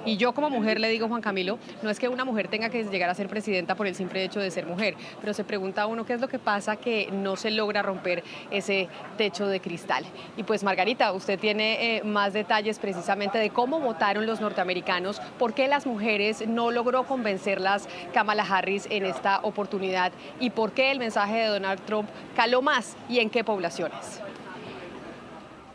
Y yo como mujer le digo, Juan Camilo, no es que una mujer tenga que llegar a ser presidenta por el simple hecho de ser mujer, pero se pregunta uno qué es lo que pasa que no se logra romper ese techo de cristal. Y pues Margarita, usted tiene más detalles precisamente de cómo votaron los norteamericanos, por qué las mujeres no logró convencerlas Kamala Harris en esta oportunidad y por qué el mensaje de Donald Trump caló más y en qué poblaciones.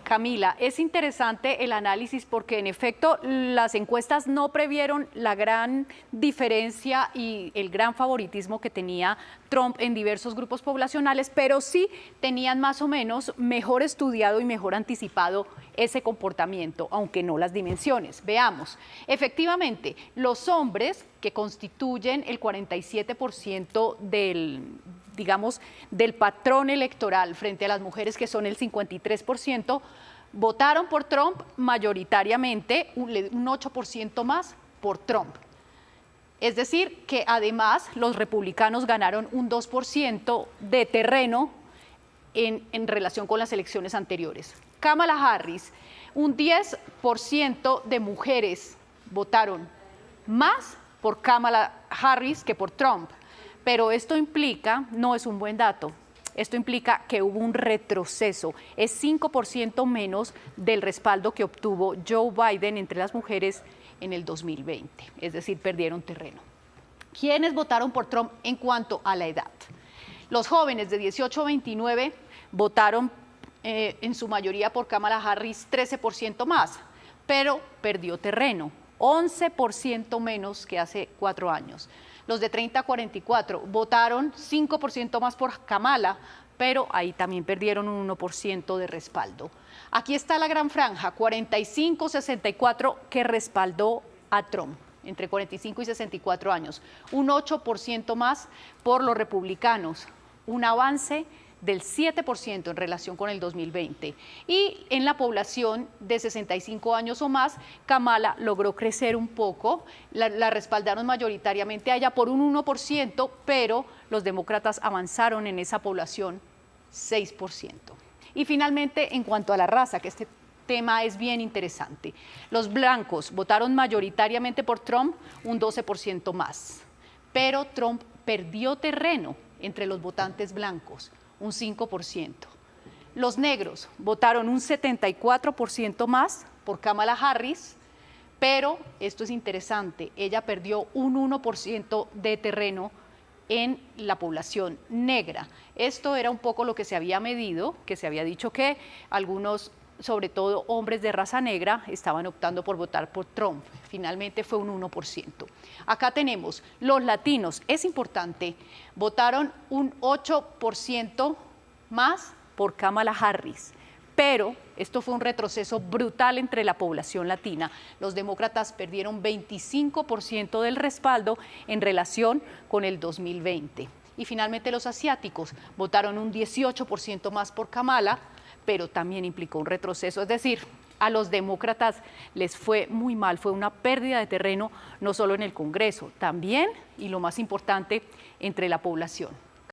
Camila, es interesante el análisis porque en efecto las encuestas no previeron la gran diferencia y el gran favoritismo que tenía Trump en diversos grupos poblacionales, pero sí tenían más o menos mejor estudiado y mejor anticipado ese comportamiento, aunque no las dimensiones. Veamos, efectivamente, los hombres que constituyen el 47% del patrón electoral frente a las mujeres, que son el 53%, votaron por Trump mayoritariamente, un 8% más por Trump. Es decir, que además los republicanos ganaron un 2% de terreno en relación con las elecciones anteriores. Kamala Harris, un 10% de mujeres votaron más por Kamala Harris que por Trump. Pero esto implica, no es un buen dato, esto implica que hubo un retroceso, es 5% menos del respaldo que obtuvo Joe Biden entre las mujeres en el 2020, es decir, perdieron terreno. ¿Quiénes votaron por Trump en cuanto a la edad? Los jóvenes de 18 a 29 votaron en su mayoría por Kamala Harris 13% más, pero perdió terreno, 11% menos que hace 4 años. Los de 30 a 44 votaron 5% más por Kamala, pero ahí también perdieron un 1% de respaldo. Aquí está la gran franja, 45-64, que respaldó a Trump, entre 45 y 64 años. Un 8% más por los republicanos, un avance del 7% en relación con el 2020. Y en la población de 65 años o más, Kamala logró crecer un poco, la respaldaron mayoritariamente a ella por un 1%, pero los demócratas avanzaron en esa población 6%. Y finalmente, en cuanto a la raza, que este tema es bien interesante, los blancos votaron mayoritariamente por Trump, un 12% más, pero Trump perdió terreno entre los votantes blancos, un 5%. Los negros votaron un 74% más por Kamala Harris, pero esto es interesante, ella perdió un 1% de terreno en la población negra. Esto era un poco lo que se había medido, que se había dicho que algunos, sobre todo hombres de raza negra, estaban optando por votar por Trump. Finalmente fue un 1%. Acá tenemos los latinos, es importante, votaron un 8% más por Kamala Harris, pero esto fue un retroceso brutal entre la población latina. Los demócratas perdieron 25% del respaldo en relación con el 2020. Y finalmente los asiáticos votaron un 18% más por Kamala, pero también implicó un retroceso, es decir, a los demócratas les fue muy mal, fue una pérdida de terreno no solo en el Congreso, también, y lo más importante, entre la población.